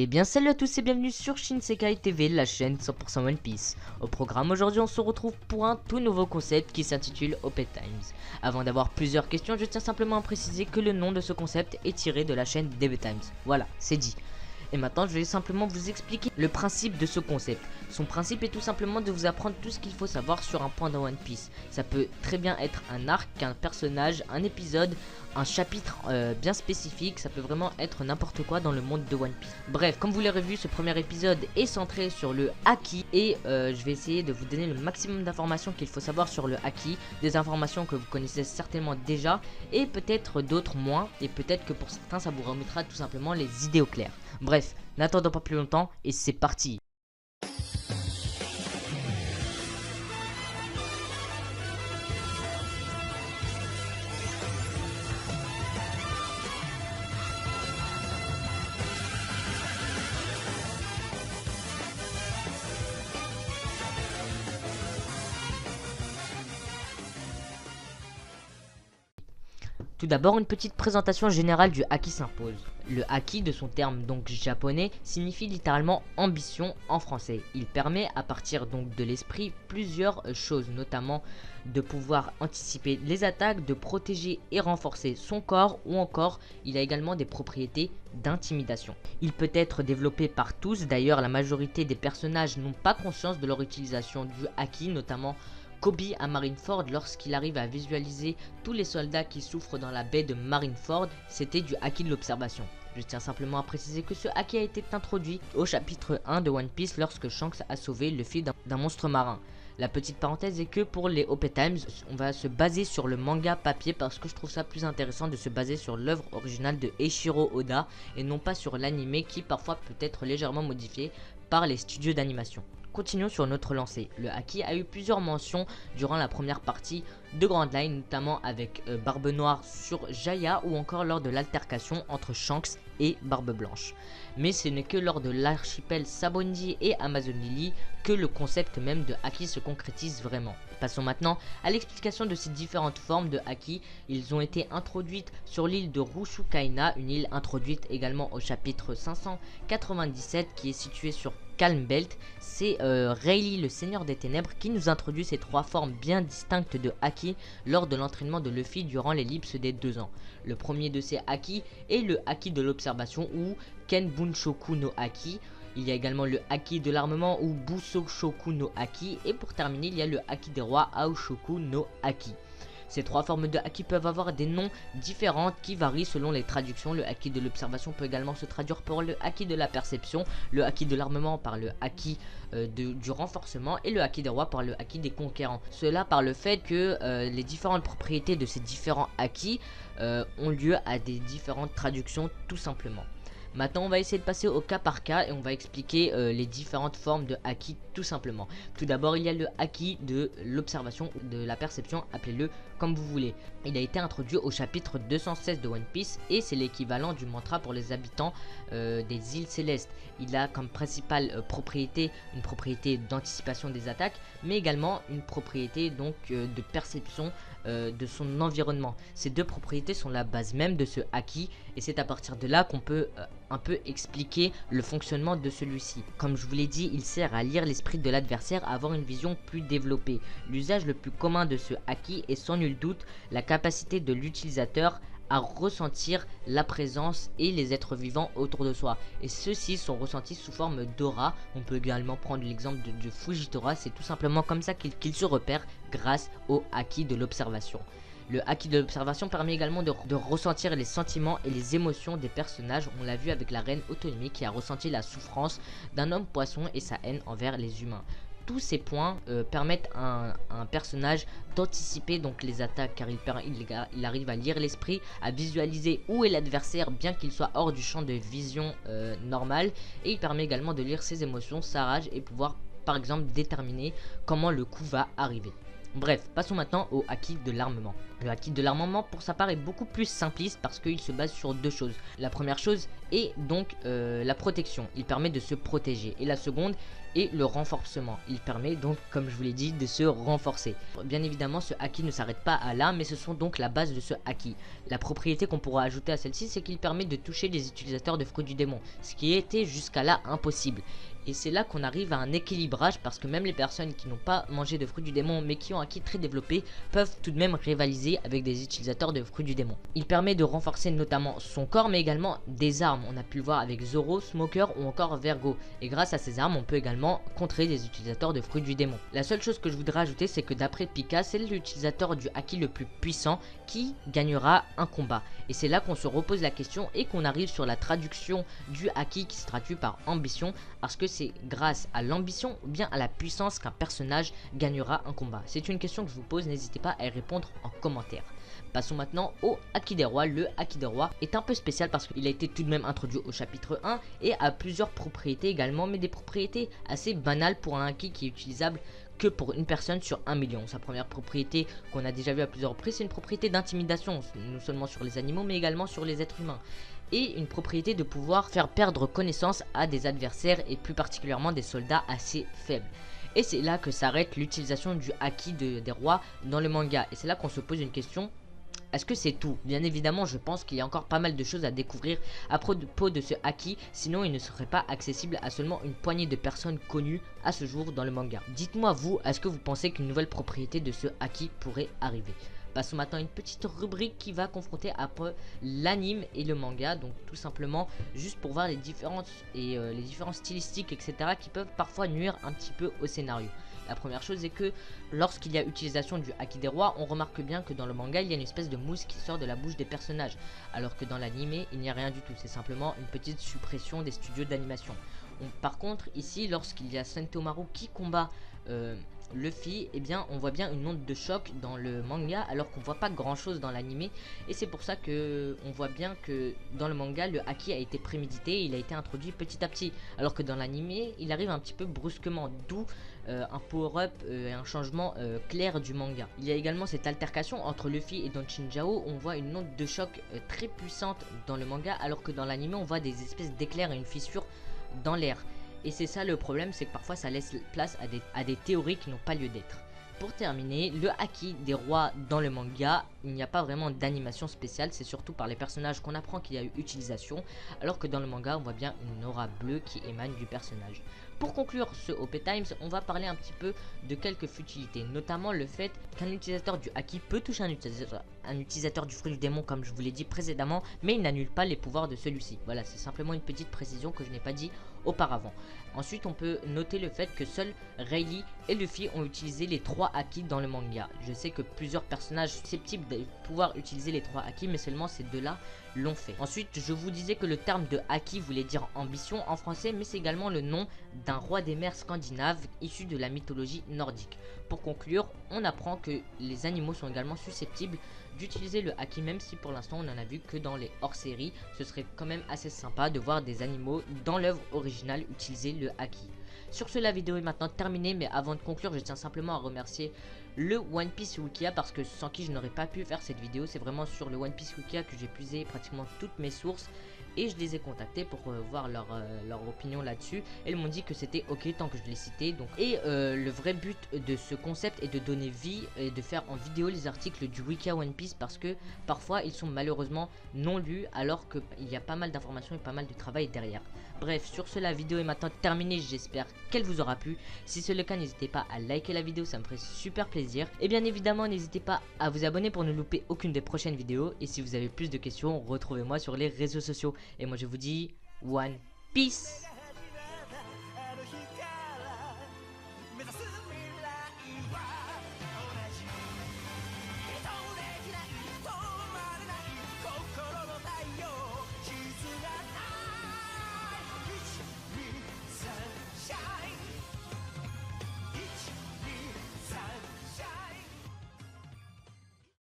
Eh bien salut à tous et bienvenue sur Shinsekai TV, la chaîne 100% One Piece. Au programme aujourd'hui on se retrouve pour un tout nouveau concept qui s'intitule Open Times. Avant d'avoir plusieurs questions, je tiens simplement à préciser que le nom de ce concept est tiré de la chaîne DB Times. Voilà, c'est dit. Et maintenant je vais simplement vous expliquer le principe de ce concept. Son principe est tout simplement de vous apprendre tout ce qu'il faut savoir sur un point dans One Piece. Ça peut très bien être un arc, un personnage, un épisode, un chapitre bien spécifique. Ça peut vraiment être n'importe quoi dans le monde de One Piece. Bref, comme vous l'avez vu, ce premier épisode est centré sur le Haki. Et je vais essayer de vous donner le maximum d'informations qu'il faut savoir sur le Haki. Des informations que vous connaissez certainement déjà et peut-être d'autres moins. Et peut-être que pour certains ça vous remettra tout simplement les idées au clair. Bref, n'attendons pas plus longtemps et c'est parti. Tout d'abord, une petite présentation générale du Haki s'impose. Le Haki, de son terme donc japonais, signifie littéralement ambition en français. Il permet à partir donc de l'esprit plusieurs choses, notamment de pouvoir anticiper les attaques, de protéger et renforcer son corps, ou encore il a également des propriétés d'intimidation. Il peut être développé par tous, d'ailleurs la majorité des personnages n'ont pas conscience de leur utilisation du Haki, notamment Kobe à Marineford. Lorsqu'il arrive à visualiser tous les soldats qui souffrent dans la baie de Marineford, c'était du Haki de l'observation. Je tiens simplement à préciser que ce Haki a été introduit au chapitre 1 de One Piece lorsque Shanks a sauvé Luffy d'un monstre marin. La petite parenthèse est que pour les Open Times, on va se baser sur le manga papier parce que je trouve ça plus intéressant de se baser sur l'œuvre originale de Eiichiro Oda et non pas sur l'anime qui parfois peut être légèrement modifié par les studios d'animation. Continuons sur notre lancée. Le Haki a eu plusieurs mentions durant la première partie de Grand Line, notamment avec Barbe Noire sur Jaya ou encore lors de l'altercation entre Shanks et Barbe Blanche. Mais ce n'est que lors de l'archipel Sabondi et Amazon Lily que le concept même de Haki se concrétise vraiment. Passons maintenant à l'explication de ces différentes formes de Haki. Ils ont été introduites sur l'île de Rushukaina, une île introduite également au chapitre 597 qui est située sur Calm Belt. C'est Rayleigh, le Seigneur des Ténèbres, qui nous introduit ces trois formes bien distinctes de Haki lors de l'entraînement de Luffy durant l'ellipse des 2 ans. Le premier de ces Haki est le Haki de l'observation ou Ken Bunshoku no Haki. Il y a également le Haki de l'armement ou Busoshoku no Haki. Et pour terminer, il y a le Haki des rois, Aoshoku no Haki. Ces trois formes de Haki peuvent avoir des noms différents qui varient selon les traductions. Le Haki de l'observation peut également se traduire par le Haki de la perception, le Haki de l'armement par le Haki du renforcement et le Haki des rois par le Haki des conquérants. Cela par le fait que les différentes propriétés de ces différents Haki ont lieu à des différentes traductions tout simplement. Maintenant on va essayer de passer au cas par cas et on va expliquer les différentes formes de Haki tout simplement. Tout d'abord il y a le Haki de l'observation, de la perception, appelez-le comme vous voulez. Il a été introduit au chapitre 216 de One Piece et c'est l'équivalent du mantra pour les habitants des îles célestes. Il a comme principale propriété une propriété d'anticipation des attaques mais également une propriété donc de perception de son environnement. Ces deux propriétés sont la base même de ce Haki et c'est à partir de là qu'on peut un peu expliquer le fonctionnement de celui-ci. Comme je vous l'ai dit, il sert à lire l'esprit de l'adversaire, à avoir une vision plus développée. L'usage le plus commun de ce Haki est sans nul doute la capacité de l'utilisateur à ressentir la présence et les êtres vivants autour de soi. Et ceux-ci sont ressentis sous forme d'aura. On peut également prendre l'exemple de Fujitora, c'est tout simplement comme ça qu'il se repère grâce au Haki de l'observation. Le Haki de l'observation permet également de ressentir les sentiments et les émotions des personnages. On l'a vu avec la reine Autonomie qui a ressenti la souffrance d'un homme poisson et sa haine envers les humains. Tous ces points permettent à un personnage d'anticiper donc les attaques car il arrive à lire l'esprit, à visualiser où est l'adversaire bien qu'il soit hors du champ de vision normal, et il permet également de lire ses émotions, sa rage et pouvoir par exemple déterminer comment le coup va arriver. Bref, passons maintenant au haki de l'armement. Le haki de l'armement pour sa part est beaucoup plus simpliste parce qu'il se base sur deux choses. La première chose est donc la protection, il permet de se protéger. Et la seconde est le renforcement, il permet donc, comme je vous l'ai dit, de se renforcer. Bien évidemment, ce haki ne s'arrête pas à là, mais ce sont donc la base de ce haki. La propriété qu'on pourra ajouter à celle-ci, c'est qu'il permet de toucher les utilisateurs de fruits du démon, ce qui était jusqu'à là impossible. Et c'est là qu'on arrive à un équilibrage parce que même les personnes qui n'ont pas mangé de fruits du démon mais qui ont un haki très développé peuvent tout de même rivaliser avec des utilisateurs de fruits du démon. Il permet de renforcer notamment son corps mais également des armes. On a pu le voir avec Zoro, Smoker ou encore Vergo. Et grâce à ces armes on peut également contrer des utilisateurs de fruits du démon. La seule chose que je voudrais ajouter c'est que d'après Pika c'est l'utilisateur du haki le plus puissant qui gagnera un combat. Et c'est là qu'on se repose la question et qu'on arrive sur la traduction du haki qui se traduit par ambition parce que c'est grâce à l'ambition ou bien à la puissance qu'un personnage gagnera un combat. C'est une question que je vous pose, n'hésitez pas à y répondre en commentaire. Passons maintenant au haki des rois. Le haki des rois est un peu spécial parce qu'il a été tout de même introduit au chapitre 1 et a plusieurs propriétés également, mais des propriétés assez banales pour un haki qui est utilisable que pour une personne sur 1 million. Sa première propriété qu'on a déjà vu à plusieurs reprises, c'est une propriété d'intimidation, non seulement sur les animaux mais également sur les êtres humains. Et une propriété de pouvoir faire perdre connaissance à des adversaires et plus particulièrement des soldats assez faibles. Et c'est là que s'arrête l'utilisation du haki des rois dans le manga. Et c'est là qu'on se pose une question. Est-ce que c'est tout? Bien évidemment, je pense qu'il y a encore pas mal de choses à découvrir à propos de ce haki, sinon il ne serait pas accessible à seulement une poignée de personnes connues à ce jour dans le manga. Dites-moi vous, est-ce que vous pensez qu'une nouvelle propriété de ce haki pourrait arriver? Passons maintenant à une petite rubrique qui va confronter après l'anime et le manga, donc tout simplement juste pour voir les différences et les différences stylistiques etc qui peuvent parfois nuire un petit peu au scénario. La première chose est que lorsqu'il y a utilisation du haki des rois, on remarque bien que dans le manga il y a une espèce de mousse qui sort de la bouche des personnages, alors que dans l'anime il n'y a rien du tout, c'est simplement une petite suppression des studios d'animation. Par contre ici lorsqu'il y a Sentomaru qui combat Luffy, eh bien on voit bien une onde de choc dans le manga alors qu'on voit pas grand chose dans l'anime, et c'est pour ça que on voit bien que dans le manga le haki a été prémédité, il a été introduit petit à petit, alors que dans l'anime il arrive un petit peu brusquement, d'où un power-up et un changement clair du manga. Il y a également cette altercation entre Luffy et Don Chinjao, on voit une onde de choc très puissante dans le manga alors que dans l'anime on voit des espèces d'éclairs et une fissure dans l'air. Et c'est ça le problème, c'est que parfois ça laisse place à des théories qui n'ont pas lieu d'être. Pour terminer, le haki des rois dans le manga, il n'y a pas vraiment d'animation spéciale, c'est surtout par les personnages qu'on apprend qu'il y a eu utilisation, alors que dans le manga on voit bien une aura bleue qui émane du personnage. Pour conclure ce OP Times, on va parler un petit peu de quelques futilités, notamment le fait qu'un utilisateur du haki peut toucher un utilisateur du fruit du démon comme je vous l'ai dit précédemment, mais il n'annule pas les pouvoirs de celui-ci. Voilà, c'est simplement une petite précision que je n'ai pas dit auparavant. Ensuite, on peut noter le fait que seuls Rayleigh et Luffy ont utilisé les 3 haki dans le manga. Je sais que plusieurs personnages susceptibles de pouvoir utiliser les 3 haki, mais seulement ces deux-là l'ont fait. Ensuite, je vous disais que le terme de haki voulait dire ambition en français, mais c'est également le nom d'un roi des mers scandinaves issu de la mythologie nordique. Pour conclure, on apprend que les animaux sont également susceptibles d'utiliser le haki, même si pour l'instant on n'en a vu que dans les hors-séries. Ce serait quand même assez sympa de voir des animaux dans l'œuvre originale utiliser le haki. Sur ce, la vidéo est maintenant terminée, mais avant de conclure, je tiens simplement à remercier le One Piece Wikia parce que sans qui je n'aurais pas pu faire cette vidéo. C'est vraiment sur le One Piece Wikia que j'ai puisé pratiquement toutes mes sources et je les ai contactés pour voir leur opinion là-dessus. Et ils m'ont dit que c'était ok tant que je les citais. Donc. Et le vrai but de ce concept est de donner vie et de faire en vidéo les articles du Wikia One Piece parce que parfois ils sont malheureusement non lus alors qu'il y a pas mal d'informations et pas mal de travail derrière. Bref, sur ce, la vidéo est maintenant terminée, j'espère qu'elle vous aura plu. Si c'est le cas, n'hésitez pas à liker la vidéo, ça me ferait super plaisir. Et bien évidemment, n'hésitez pas à vous abonner pour ne louper aucune des prochaines vidéos. Et si vous avez plus de questions, retrouvez-moi sur les réseaux sociaux. Et moi je vous dis One Piece.